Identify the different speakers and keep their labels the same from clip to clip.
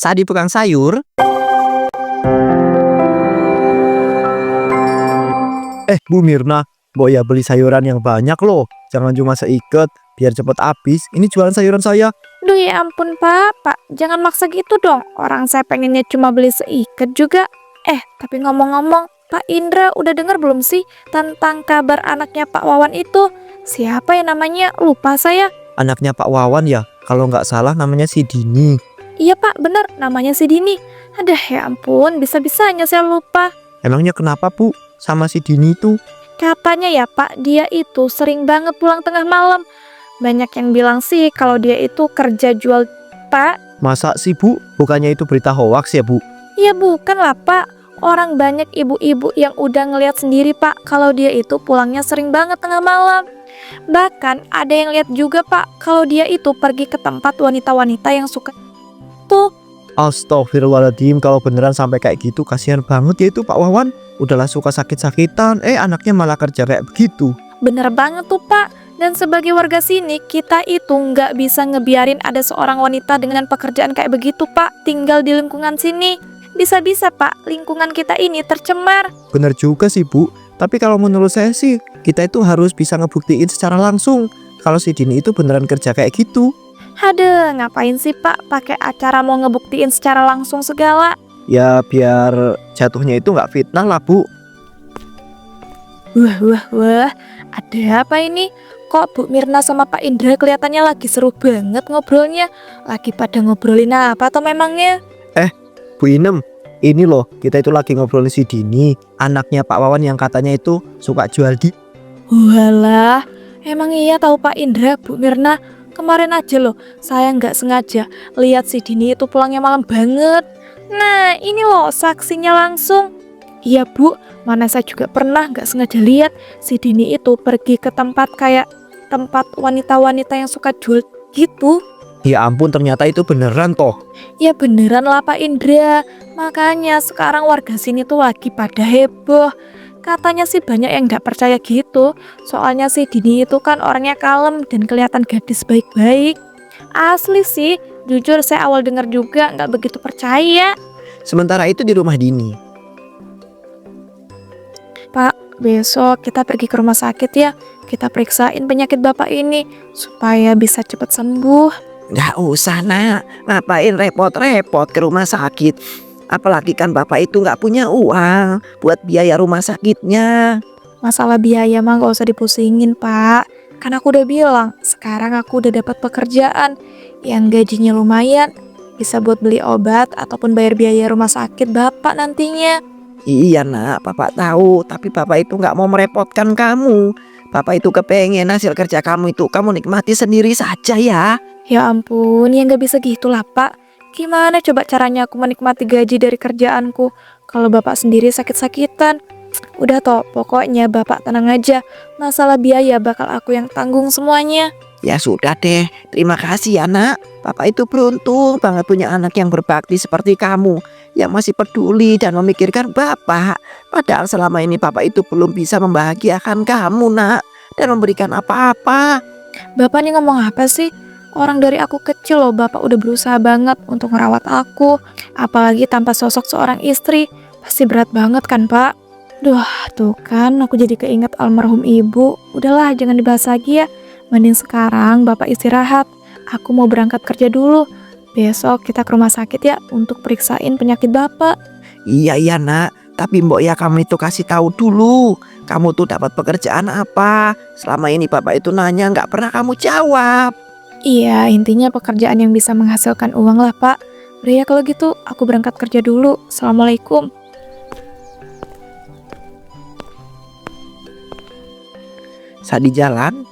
Speaker 1: saat di tukang sayur. Bu Mirna, Mbok ya beli sayuran yang banyak loh. Jangan cuma seikat, biar cepet habis. Ini jualan sayuran saya.
Speaker 2: Duh ya ampun Pak, jangan maksa gitu dong. Orang saya pengennya cuma beli seikat juga. Tapi ngomong-ngomong, Pak Indra udah dengar belum sih tentang kabar anaknya Pak Wawan itu? Siapa ya namanya? Lupa saya.
Speaker 1: Anaknya Pak Wawan ya? Kalau nggak salah namanya si Dini.
Speaker 2: Iya Pak, bener namanya si Dini. Aduh ya ampun, bisa-bisanya saya lupa.
Speaker 1: Emangnya kenapa Bu sama si Dini itu?
Speaker 2: Katanya ya Pak, dia itu sering banget pulang tengah malam. Banyak yang bilang sih kalau dia itu kerja jual Pak.
Speaker 1: Masa sih Bu? Bukannya itu berita hoaks ya Bu?
Speaker 2: Ya bukan lah Pak. Orang banyak ibu-ibu yang udah ngeliat sendiri Pak kalau dia itu pulangnya sering banget tengah malam. Bahkan ada yang lihat juga Pak kalau dia itu pergi ke tempat wanita-wanita yang suka tuh.
Speaker 1: Astagfirullahaladzim, kalau beneran sampai kayak gitu kasihan banget ya itu Pak Wawan. Udahlah suka sakit-sakitan, anaknya malah kerja kayak begitu.
Speaker 2: Bener banget tuh Pak. Dan sebagai warga sini, kita itu nggak bisa ngebiarin ada seorang wanita dengan pekerjaan kayak begitu Pak tinggal di lingkungan sini. Bisa-bisa Pak, lingkungan kita ini tercemar.
Speaker 1: Bener juga sih Bu, tapi kalau menurut saya sih kita itu harus bisa ngebuktiin secara langsung kalau si Dini itu beneran kerja kayak gitu.
Speaker 2: Aduh, ngapain sih Pak pakai acara mau ngebuktiin secara langsung segala?
Speaker 1: Ya biar jatuhnya itu nggak fitnah lah Bu.
Speaker 2: Wah, ada apa ini? Kok Bu Mirna sama Pak Indra kelihatannya lagi seru banget ngobrolnya? Lagi pada ngobrolin apa atau memangnya?
Speaker 1: Bu Inem, ini loh kita itu lagi ngobrolin si Dini, anaknya Pak Wawan yang katanya itu suka jual di.
Speaker 2: Walah, emang iya tahu Pak Indra, Bu Mirna. Kemarin aja loh, saya nggak sengaja lihat si Dini itu pulangnya malam banget. Nah, ini loh saksinya langsung. Iya Bu, mana saya juga pernah nggak sengaja lihat si Dini itu pergi ke tempat kayak tempat wanita-wanita yang suka jual gitu.
Speaker 1: Ya ampun, ternyata itu beneran toh.
Speaker 2: Ya beneran lah Pak Indra. Makanya sekarang warga sini tuh lagi pada heboh. Katanya sih banyak yang gak percaya gitu. Soalnya si Dini itu kan orangnya kalem dan kelihatan gadis baik-baik. Asli sih, jujur saya awal dengar juga gak begitu percaya.
Speaker 1: Sementara itu di rumah Dini.
Speaker 2: Pak, besok kita pergi ke rumah sakit ya. Kita periksain penyakit bapak ini supaya bisa cepat sembuh.
Speaker 3: Nggak usah nak, ngapain repot-repot ke rumah sakit. Apalagi kan bapak itu nggak punya uang buat biaya rumah sakitnya.
Speaker 2: Masalah biaya mah gak usah dipusingin Pak. Kan aku udah bilang, sekarang aku udah dapat pekerjaan yang gajinya lumayan, bisa buat beli obat ataupun bayar biaya rumah sakit bapak nantinya.
Speaker 3: Iya nak, bapak tahu, tapi bapak itu nggak mau merepotkan kamu. Bapak itu kepengen hasil kerja kamu itu kamu nikmati sendiri saja ya.
Speaker 2: Ya ampun, ya gak bisa gitu lah Pak. Gimana coba caranya aku menikmati gaji dari kerjaanku kalau bapak sendiri sakit-sakitan? Udah toh, pokoknya bapak tenang aja. Masalah biaya bakal aku yang tanggung semuanya.
Speaker 3: Ya sudah deh, terima kasih ya nak. Bapak itu beruntung banget punya anak yang berbakti seperti kamu, yang masih peduli dan memikirkan bapak. Padahal selama ini bapak itu belum bisa membahagiakan kamu nak, dan memberikan apa-apa.
Speaker 2: Bapak nih ngomong apa sih? Orang dari aku kecil loh bapak udah berusaha banget untuk merawat aku. Apalagi tanpa sosok seorang istri. Pasti berat banget kan Pak? Duh, tuh kan aku jadi keinget almarhum ibu. Udahlah jangan dibahas lagi ya. Mending sekarang bapak istirahat. Aku mau berangkat kerja dulu. Besok kita ke rumah sakit ya untuk periksain penyakit bapak.
Speaker 3: Iya nak, tapi mbok ya kamu itu kasih tahu dulu. Kamu tuh dapat pekerjaan apa? Selama ini bapak itu nanya nggak pernah kamu jawab.
Speaker 2: Iya, intinya pekerjaan yang bisa menghasilkan uang lah Pak. Udah ya kalau gitu, aku berangkat kerja dulu. Assalamualaikum.
Speaker 3: Saat di jalan,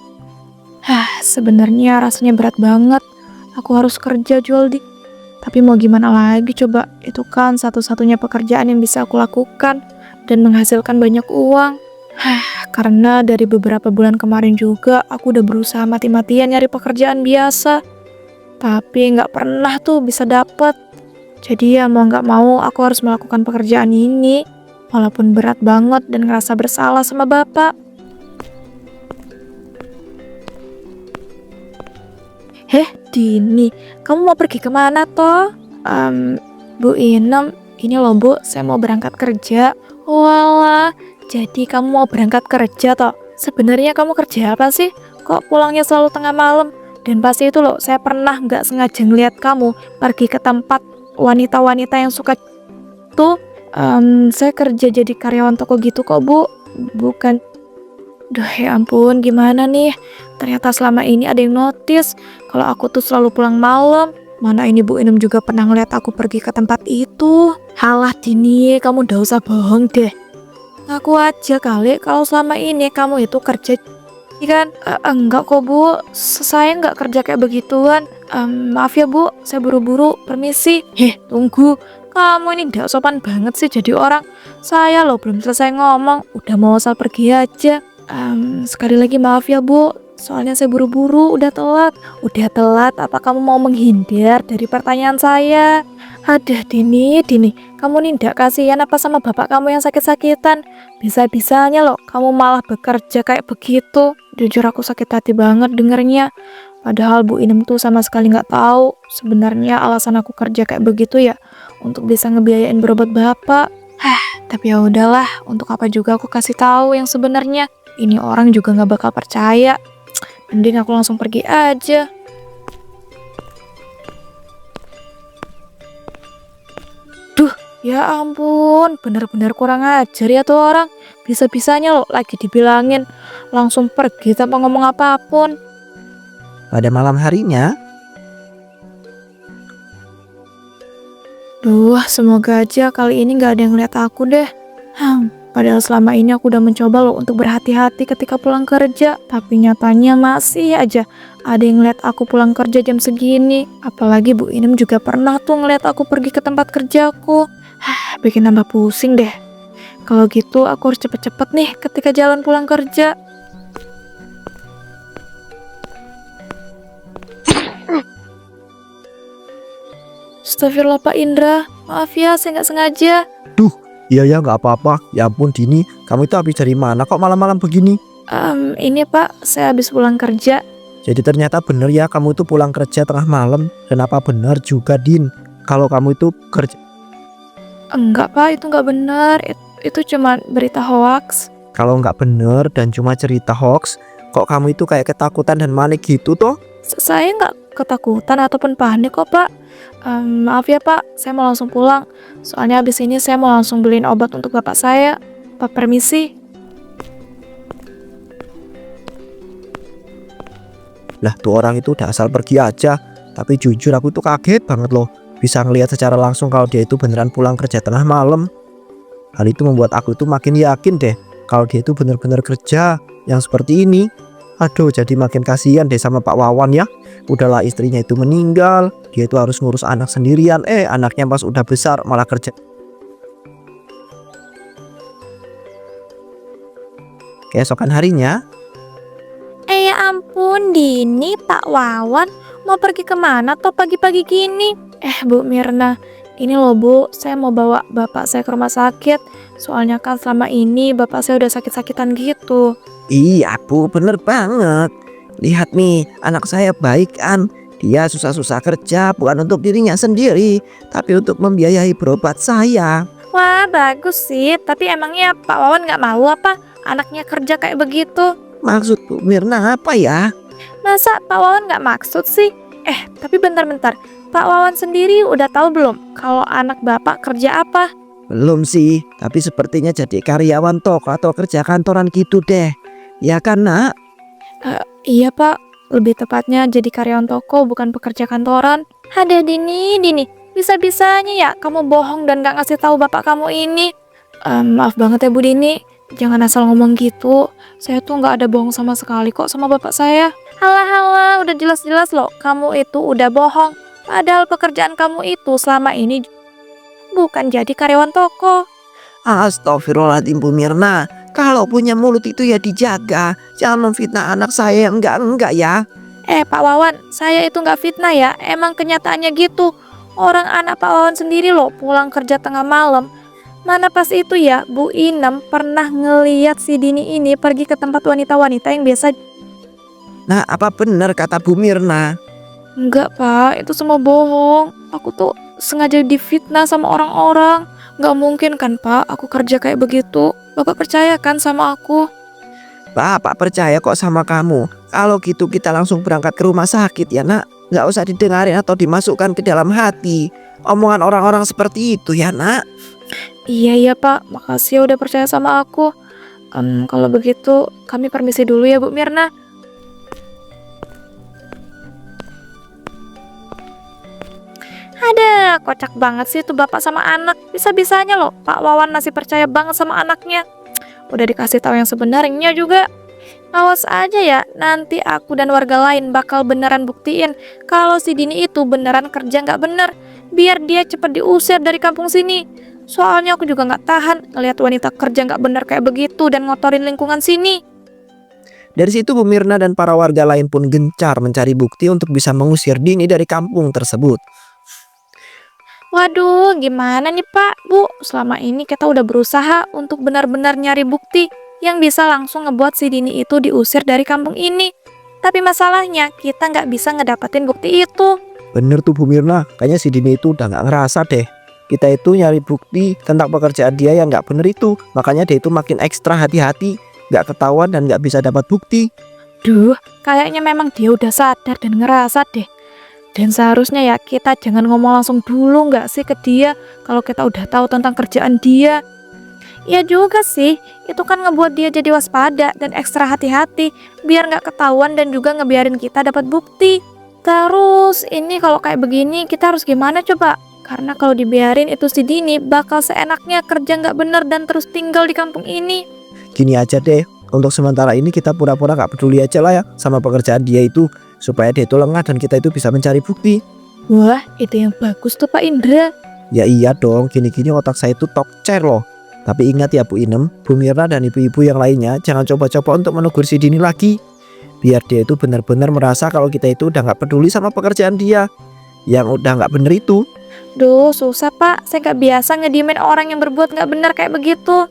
Speaker 2: Sebenarnya rasanya berat banget. Aku harus kerja jual di. Tapi mau gimana lagi coba? Itu kan satu-satunya pekerjaan yang bisa aku lakukan dan menghasilkan banyak uang. Karena dari beberapa bulan kemarin juga aku udah berusaha mati-matian nyari pekerjaan biasa. Tapi nggak pernah tuh bisa dapet. Jadi ya mau nggak mau aku harus melakukan pekerjaan ini. Walaupun berat banget dan ngerasa bersalah sama bapak. Dini, kamu mau pergi kemana toh? Bu Inem, ini loh Bu, saya mau berangkat kerja. Walah, jadi kamu mau berangkat kerja toh? Sebenarnya kamu kerja apa sih? Kok pulangnya selalu tengah malam? Dan pasti itu loh, saya pernah nggak sengaja ngeliat kamu pergi ke tempat wanita-wanita yang suka tuh. Saya kerja jadi karyawan toko gitu kok Bu. Bukan. Duh ya ampun, gimana nih? Ternyata selama ini ada yang notice kalau aku tuh selalu pulang malam. Mana ini Bu Inem juga pernah ngeliat aku pergi ke tempat itu. Halah Dini, kamu udah usah bohong deh. Ngaku aja kali kalau selama ini kamu itu kerja kan? Enggak kok Bu, saya nggak kerja kayak begituan. Maaf ya Bu, saya buru-buru, permisi. Tunggu, kamu ini nggak sopan banget sih jadi orang. Saya loh belum selesai ngomong, udah mau asal pergi aja. Sekali lagi maaf ya Bu, soalnya saya buru-buru, udah telat. Udah telat, apa kamu mau menghindar dari pertanyaan saya? Aduh Dini, kamu nih ndak kasihan apa sama bapak kamu yang sakit-sakitan? Bisa-bisanya loh, kamu malah bekerja kayak begitu. Jujur aku sakit hati banget dengernya. Padahal Bu Inem tuh sama sekali nggak tahu sebenarnya alasan aku kerja kayak begitu ya untuk bisa ngebiayain berobat bapak. Tapi ya udahlah, untuk apa juga aku kasih tahu yang sebenarnya. Ini orang juga nggak bakal percaya. Mending aku langsung pergi aja. Duh, ya ampun, bener-bener kurang ajar ya tuh orang. Bisa-bisanya loh lagi dibilangin langsung pergi tanpa ngomong apapun.
Speaker 3: Pada malam harinya,
Speaker 2: Duh, semoga aja kali ini gak ada yang lihat aku deh. Padahal selama ini aku udah mencoba loh untuk berhati-hati ketika pulang kerja. Tapi nyatanya masih aja ada yang lihat aku pulang kerja jam segini. Apalagi Bu Inem juga pernah tuh ngeliat aku pergi ke tempat kerjaku. Bikin nambah pusing deh. Kalau gitu aku harus cepet-cepet nih ketika jalan pulang kerja. Astagfirullah Pak Indra, maaf ya saya nggak sengaja.
Speaker 1: Iya ya nggak apa-apa. Ya ampun Dini, kamu itu habis dari mana kok malam-malam begini?
Speaker 2: Ini Pak, saya habis pulang kerja.
Speaker 1: Jadi ternyata bener ya kamu itu pulang kerja tengah malam. Dan apa benar juga Din kalau kamu itu kerja?
Speaker 2: Enggak Pak, itu nggak benar. Itu cuma berita hoax.
Speaker 1: Kalau nggak bener dan cuma cerita hoax, kok kamu itu kayak ketakutan dan panik gitu toh?
Speaker 2: Saya nggak ketakutan ataupun panik kok Pak. Maaf ya Pak, saya mau langsung pulang. Soalnya habis ini saya mau langsung beliin obat untuk bapak saya. Pak permisi.
Speaker 1: Lah tuh orang itu udah asal pergi aja. Tapi jujur aku tuh kaget banget loh. Bisa ngelihat secara langsung kalau dia itu beneran pulang kerja tengah malam. Hal itu membuat aku tuh makin yakin deh kalau dia itu bener-bener kerja yang seperti ini. Aduh, jadi makin kasihan deh sama Pak Wawan ya. Udahlah istrinya itu meninggal, dia itu harus ngurus anak sendirian. Anaknya pas udah besar malah kerja. Keesokan harinya,
Speaker 2: Ya ampun Dini, Pak Wawan mau pergi kemana toh pagi-pagi gini? Bu Mirna, ini loh Bu, saya mau bawa bapak saya ke rumah sakit. Soalnya kan selama ini bapak saya udah sakit-sakitan gitu.
Speaker 3: iya Bu, bener banget. Lihat nih, anak saya baik kan. Dia susah-susah kerja bukan untuk dirinya sendiri, tapi untuk membiayai berobat saya.
Speaker 2: Wah bagus sih, tapi emangnya Pak Wawan nggak malu apa anaknya kerja kayak begitu?
Speaker 3: Maksud Bu Mirna apa ya?
Speaker 2: Masa Pak Wawan nggak maksud sih? Tapi bentar-bentar, Pak Wawan sendiri udah tahu belum kalau anak bapak kerja apa?
Speaker 3: Belum sih, tapi sepertinya jadi karyawan toko atau kerja kantoran gitu deh. Ya kan nak?
Speaker 2: Iya Pak, lebih tepatnya jadi karyawan toko bukan pekerja kantoran. Ada Dini, bisa-bisanya ya kamu bohong dan gak ngasih tahu bapak kamu ini. Maaf banget ya Bu Dini, jangan asal ngomong gitu. Saya tuh gak ada bohong sama sekali kok sama bapak saya. Halah, udah jelas-jelas loh kamu itu udah bohong. Padahal pekerjaan kamu itu selama ini bukan jadi karyawan toko.
Speaker 3: Astagfirullahaladzim Bu Mirna. Kalau punya mulut itu ya dijaga. Jangan memfitnah anak saya yang enggak ya.
Speaker 2: Pak Wawan, saya itu gak fitnah ya. Emang kenyataannya gitu. Orang anak Pak Wawan sendiri loh pulang kerja tengah malam. Mana pas itu ya Bu Inem pernah ngeliat si Dini ini pergi ke tempat wanita-wanita yang biasa.
Speaker 3: Nah, apa benar kata Bu Mirna?
Speaker 2: Enggak Pak, itu semua bohong. Aku tuh sengaja difitnah sama orang-orang. Gak mungkin kan Pak, aku kerja kayak begitu. Bapak percaya kan sama aku?
Speaker 3: Bapak percaya kok sama kamu. Kalau gitu kita langsung berangkat ke rumah sakit ya nak. Nggak usah didengarin atau dimasukkan ke dalam hati omongan orang-orang seperti itu ya nak.
Speaker 2: Iya Pak, makasih ya udah percaya sama aku. Kalau begitu kami permisi dulu ya Bu Mirna. Ada, kocak banget sih tuh bapak sama anak. Bisa-bisanya loh Pak Wawan masih percaya banget sama anaknya. Udah dikasih tahu yang sebenarnya juga. Awas aja ya, nanti aku dan warga lain bakal beneran buktiin kalau si Dini itu beneran kerja nggak bener. Biar dia cepet diusir dari kampung sini. Soalnya aku juga nggak tahan ngelihat wanita kerja nggak bener kayak begitu dan ngotorin lingkungan sini.
Speaker 1: Dari situ Bu Mirna dan para warga lain pun gencar mencari bukti untuk bisa mengusir Dini dari kampung tersebut.
Speaker 2: Waduh, gimana nih Pak, Bu? Selama ini kita udah berusaha untuk benar-benar nyari bukti yang bisa langsung ngebuat si Dini itu diusir dari kampung ini. Tapi masalahnya kita nggak bisa ngedapetin bukti itu.
Speaker 1: Bener tuh Bu Mirna, kayaknya si Dini itu udah nggak ngerasa deh. Kita itu nyari bukti tentang pekerjaan dia yang nggak bener itu. Makanya dia itu makin ekstra hati-hati, nggak ketahuan dan nggak bisa dapat bukti.
Speaker 2: Duh, kayaknya memang dia udah sadar dan ngerasa deh. Dan seharusnya ya kita jangan ngomong langsung dulu nggak sih ke dia kalau kita udah tahu tentang kerjaan dia. Ya juga sih, itu kan ngebuat dia jadi waspada dan ekstra hati-hati biar nggak ketahuan dan juga ngebiarin kita dapat bukti. Terus ini kalau kayak begini kita harus gimana coba? Karena kalau dibiarin itu si Dini bakal seenaknya kerja nggak bener dan terus tinggal di kampung ini.
Speaker 1: Gini aja deh, untuk sementara ini kita pura-pura nggak peduli aja lah ya sama pekerjaan dia itu, supaya dia itu lengah dan kita itu bisa mencari bukti.
Speaker 2: Wah, itu yang bagus tuh Pak Indra.
Speaker 1: Ya iya dong, gini-gini otak saya itu top chair loh. Tapi ingat ya Bu Inem, Bu Mirna dan ibu-ibu yang lainnya jangan coba-coba untuk menegur si Dini lagi. Biar dia itu benar-benar merasa kalau kita itu udah nggak peduli sama pekerjaan dia yang udah nggak bener itu.
Speaker 2: Duh, susah Pak. Saya nggak biasa ngediemin orang yang berbuat nggak benar kayak begitu.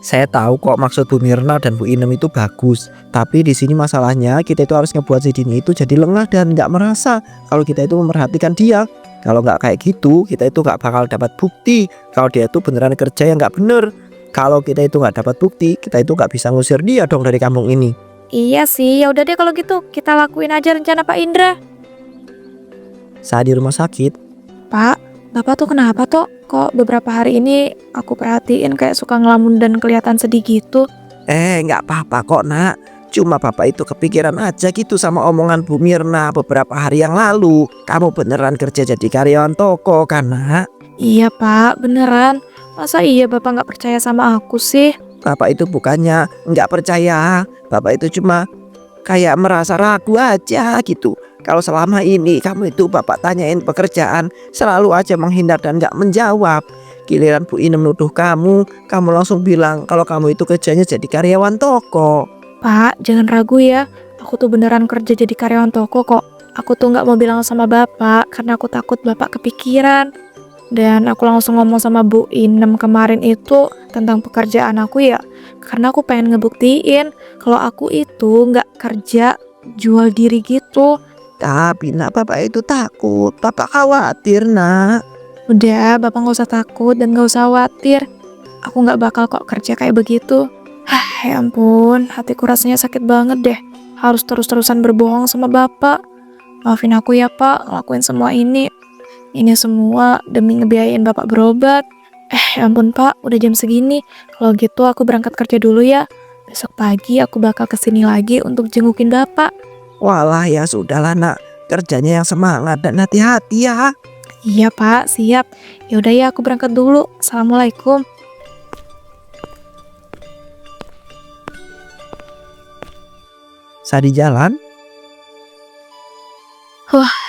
Speaker 1: Saya tahu kok maksud Bu Mirna dan Bu Inem itu bagus. Tapi di sini masalahnya kita itu harus ngebuat si Dini itu jadi lengah dan nggak merasa kalau kita itu memperhatikan dia. Kalau nggak kayak gitu, kita itu nggak bakal dapat bukti kalau dia itu beneran kerja yang nggak bener. Kalau kita itu nggak dapat bukti, kita itu nggak bisa ngusir dia dong dari kampung ini.
Speaker 2: Iya sih, ya udah deh kalau gitu kita lakuin aja rencana Pak Indra.
Speaker 1: Saat di rumah sakit,
Speaker 2: Pak, Bapak tuh kenapa toh? Kok beberapa hari ini aku perhatiin kayak suka ngelamun dan kelihatan sedih gitu?
Speaker 3: Nggak apa-apa kok nak. Cuma Bapak itu kepikiran aja gitu sama omongan Bu Mirna beberapa hari yang lalu. Kamu beneran kerja jadi karyawan toko kan nak?
Speaker 2: Iya Pak, beneran. Masa iya Bapak nggak percaya sama aku sih?
Speaker 3: Bapak itu bukannya nggak percaya. Bapak itu cuma kayak merasa ragu aja gitu. Kalau selama ini kamu itu Bapak tanyain pekerjaan, selalu aja menghindar dan nggak menjawab. Giliran Bu Inem nuduh kamu langsung bilang kalau kamu itu kerjanya jadi karyawan toko.
Speaker 2: Pak, jangan ragu ya. Aku tuh beneran kerja jadi karyawan toko kok. Aku tuh nggak mau bilang sama Bapak karena aku takut Bapak kepikiran. Dan aku langsung ngomong sama Bu Inem kemarin itu tentang pekerjaan aku ya. Karena aku pengen ngebuktiin kalau aku itu nggak kerja jual diri gitu.
Speaker 3: Tapi nak Bapak itu takut, Bapak khawatir nak.
Speaker 2: Udah, Bapak nggak usah takut dan nggak usah khawatir. Aku nggak bakal kok kerja kayak begitu. Ya ampun, hatiku rasanya sakit banget deh. Harus terus-terusan berbohong sama Bapak. Maafin aku ya Pak, ngelakuin semua ini. Ini semua demi ngebiayain Bapak berobat. Ya ampun Pak, udah jam segini. Kalau gitu aku berangkat kerja dulu ya. Besok pagi aku bakal kesini lagi untuk jengukin Bapak.
Speaker 3: Walah ya sudahlah nak, kerjanya yang semangat dan hati-hati ya.
Speaker 2: Iya Pak, siap. Yaudah ya aku berangkat dulu. Assalamualaikum.
Speaker 1: saat di jalan,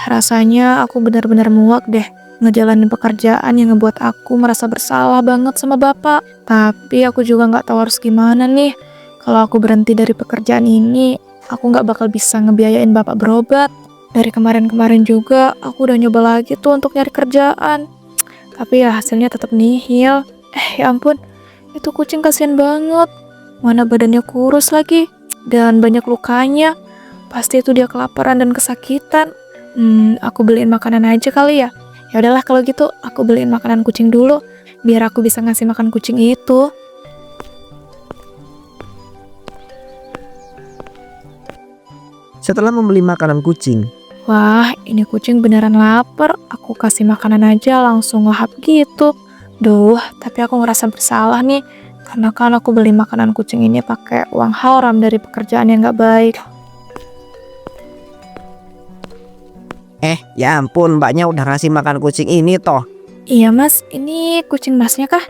Speaker 2: Rasanya aku benar-benar muak deh ngejalanin pekerjaan yang ngebuat aku merasa bersalah banget sama Bapak. Tapi aku juga nggak tahu harus gimana nih. Kalau aku berhenti dari pekerjaan ini, aku nggak bakal bisa ngebiayain Bapak berobat. Dari kemarin-kemarin juga aku udah nyoba lagi tuh untuk nyari kerjaan. Tapi ya hasilnya tetap nihil. Ya ampun, itu kucing kasihan banget. Mana badannya kurus lagi dan banyak lukanya. Pasti itu dia kelaparan dan kesakitan. Aku beliin makanan aja kali ya. Ya udahlah kalau gitu aku beliin makanan kucing dulu biar aku bisa ngasih makan kucing itu.
Speaker 1: Setelah membeli makanan kucing,
Speaker 2: Wah, ini kucing beneran lapar. Aku kasih makanan aja langsung lahap gitu. Duh, tapi aku ngerasa bersalah nih. Karena kan aku beli makanan kucing ini pakai uang haram dari pekerjaan yang gak baik.
Speaker 3: Ya ampun, mbaknya udah ngasih makan kucing ini toh.
Speaker 2: Iya mas, ini kucing masnya kah?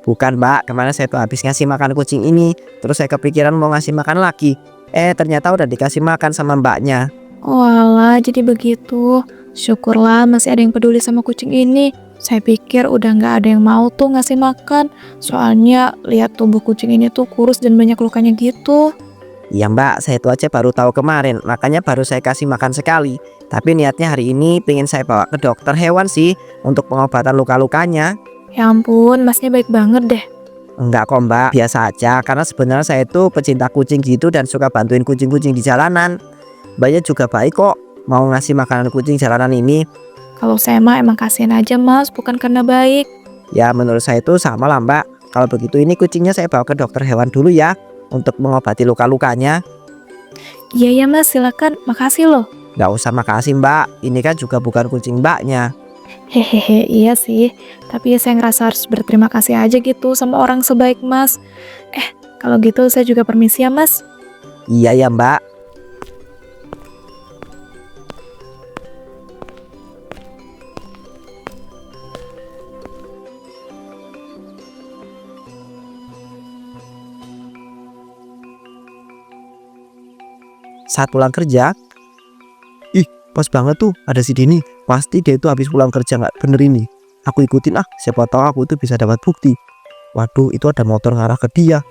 Speaker 3: Bukan mbak, kemarin saya tuh habis ngasih makan kucing ini. Terus saya kepikiran mau ngasih makan lagi. Ternyata udah dikasih makan sama mbaknya.
Speaker 2: Walah, jadi begitu. Syukurlah masih ada yang peduli sama kucing ini. Saya pikir udah gak ada yang mau tuh ngasih makan. Soalnya lihat tubuh kucing ini tuh kurus dan banyak lukanya gitu.
Speaker 3: Iya mbak, saya tuh aja baru tahu kemarin. Makanya baru saya kasih makan sekali. Tapi niatnya hari ini pengen saya bawa ke dokter hewan sih. Untuk pengobatan luka-lukanya.
Speaker 2: Ya ampun, masnya baik banget deh.
Speaker 3: Enggak kok mbak, biasa aja. Karena sebenarnya saya itu pecinta kucing gitu dan suka bantuin kucing-kucing di jalanan. Mbaknya juga baik kok, mau ngasih makanan kucing jalanan ini.
Speaker 2: Kalau saya mah emang kasihan aja mas, bukan karena baik.
Speaker 3: Ya menurut saya itu sama lah mbak. Kalau begitu ini kucingnya saya bawa ke dokter hewan dulu ya. Untuk mengobati luka-lukanya.
Speaker 2: Iya ya mas, silakan. Makasih loh.
Speaker 3: Nggak usah makasih mbak, ini kan juga bukan kucing mbaknya.
Speaker 2: Hehehe, iya sih. Tapi saya ngerasa harus berterima kasih aja gitu sama orang sebaik mas. Kalau gitu saya juga permisi ya mas.
Speaker 3: Iya ya mbak. Saat pulang kerja, pas banget tuh ada si Dini. Pasti dia itu habis pulang kerja nggak bener ini. Aku ikutin siapa tahu aku tuh bisa dapat bukti. Waduh, itu ada motor ngarah ke dia.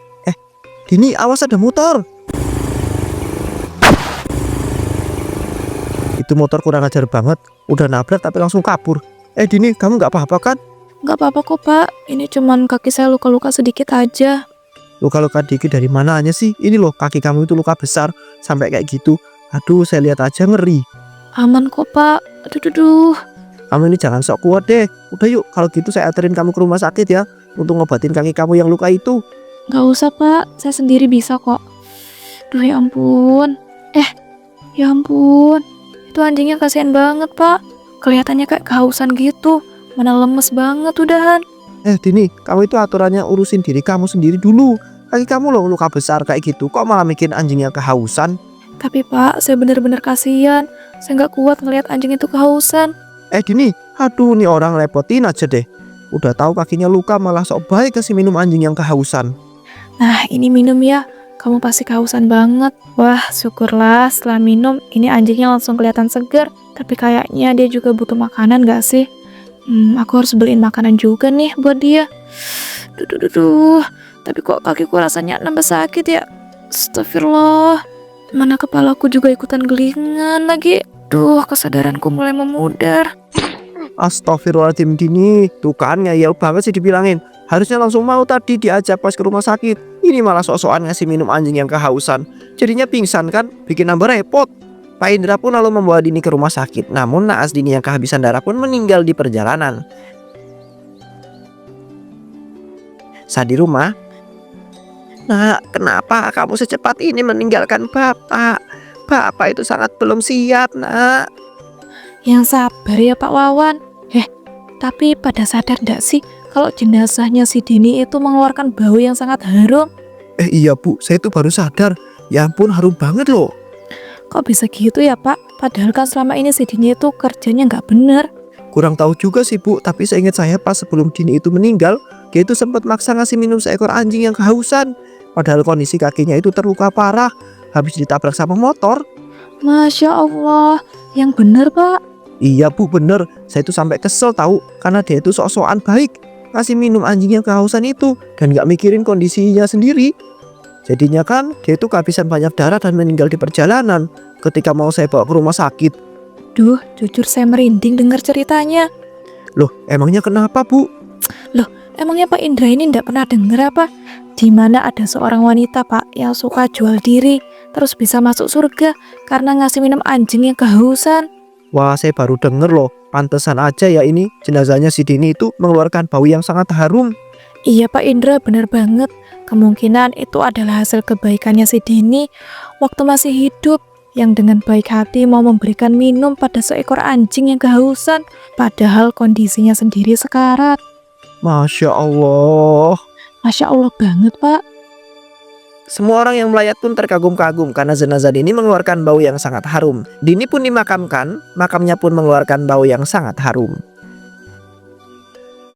Speaker 3: Dini, awas ada motor. Itu motor kurang ajar banget. Udah nabrak tapi langsung kabur. Dini, kamu nggak apa-apa kan?
Speaker 2: Nggak apa-apa kok pak, ini cuman kaki saya luka-luka sedikit aja.
Speaker 1: Luka-luka dikit dari mananya sih? Ini loh, kaki kamu itu luka besar sampai kayak gitu. Aduh, saya lihat aja ngeri.
Speaker 2: Aman kok pak, aduh.
Speaker 1: Kamu ini jangan sok kuat deh. Udah yuk, kalau gitu saya anterin kamu ke rumah sakit ya, untuk ngobatin kaki kamu yang luka itu.
Speaker 2: Nggak usah pak, saya sendiri bisa kok. Duh ya ampun. Ya ampun, itu anjingnya kasihan banget pak. Kelihatannya kayak kehausan gitu, mana lemes banget udahan.
Speaker 1: Dini, kamu itu aturannya urusin diri kamu sendiri dulu. Kaki kamu loh luka besar kayak gitu, kok malah mikirin anjingnya kehausan?
Speaker 2: Tapi pak, saya benar-benar kasihan. Saya nggak kuat ngelihat anjing itu kehausan.
Speaker 1: Dini, aduh nih orang repotin aja deh. Udah tahu kakinya luka malah sok baik kasih minum anjing yang kehausan.
Speaker 2: Nah, ini minum ya. Kamu pasti kehausan banget. Wah, syukurlah setelah minum ini anjingnya langsung kelihatan segar. Tapi kayaknya dia juga butuh makanan gak sih? Aku harus beliin makanan juga nih buat dia. Duh. Tapi kok kakiku rasanya nambah sakit ya? Astagfirullah. Mana kepalaku juga ikutan gelingan lagi. Duh, kesadaranku mulai memudar.
Speaker 1: Astagfirullahaladzim Dini, tuh kan ngeyel banget sih dibilangin. Harusnya langsung mau tadi diajak pas ke rumah sakit. Ini malah sok-sokan ngasih minum anjing yang kehausan. Jadinya pingsan kan, bikin nambah repot. Pak Indra pun lalu membawa Dini ke rumah sakit. Namun naas Dini yang kehabisan darah pun meninggal di perjalanan. Saat di rumah, "Nak, kenapa kamu secepat ini meninggalkan Bapak? Bapak itu sangat belum siap, Nak."
Speaker 2: Yang sabar ya Pak Wawan. Tapi pada sadar gak sih kalau jenazahnya si Dini itu mengeluarkan bau yang sangat harum?
Speaker 1: Iya Bu, saya itu baru sadar. Ya ampun, harum banget loh.
Speaker 2: Kok bisa gitu ya Pak? Padahal kan selama ini si Dini itu kerjanya gak bener.
Speaker 1: Kurang tahu juga sih Bu, tapi seingat saya pas sebelum Dini itu meninggal, dia itu sempat maksa ngasih minum seekor anjing yang kehausan. Padahal kondisi kakinya itu terluka parah, habis ditabrak sama motor.
Speaker 2: Masya Allah, yang bener Pak.
Speaker 1: Iya Bu, bener. Saya itu sampai kesel tahu, karena dia itu sok-sokan baik ngasih minum anjing yang kehausan itu dan gak mikirin kondisinya sendiri. Jadinya kan dia itu kehabisan banyak darah dan meninggal di perjalanan ketika mau saya bawa ke rumah sakit.
Speaker 2: Duh, jujur saya merinding dengar ceritanya.
Speaker 1: Loh, emangnya kenapa Bu?
Speaker 2: Emangnya Pak Indra ini ndak pernah dengar apa? Di mana ada seorang wanita Pak yang suka jual diri terus bisa masuk surga karena ngasih minum anjing yang kehausan.
Speaker 1: Wah, saya baru denger loh. Pantesan aja ya ini jenazahnya si Dini itu mengeluarkan bau yang sangat harum.
Speaker 2: Iya Pak Indra, benar banget. Kemungkinan itu adalah hasil kebaikannya si Dini waktu masih hidup, yang dengan baik hati mau memberikan minum pada seekor anjing yang kehausan, padahal kondisinya sendiri sekarat.
Speaker 1: Masya Allah.
Speaker 2: Masya Allah banget Pak.
Speaker 1: Semua orang yang melayat pun terkagum-kagum karena jenazah Dini mengeluarkan bau yang sangat harum. Dini pun dimakamkan, makamnya pun mengeluarkan bau yang sangat harum.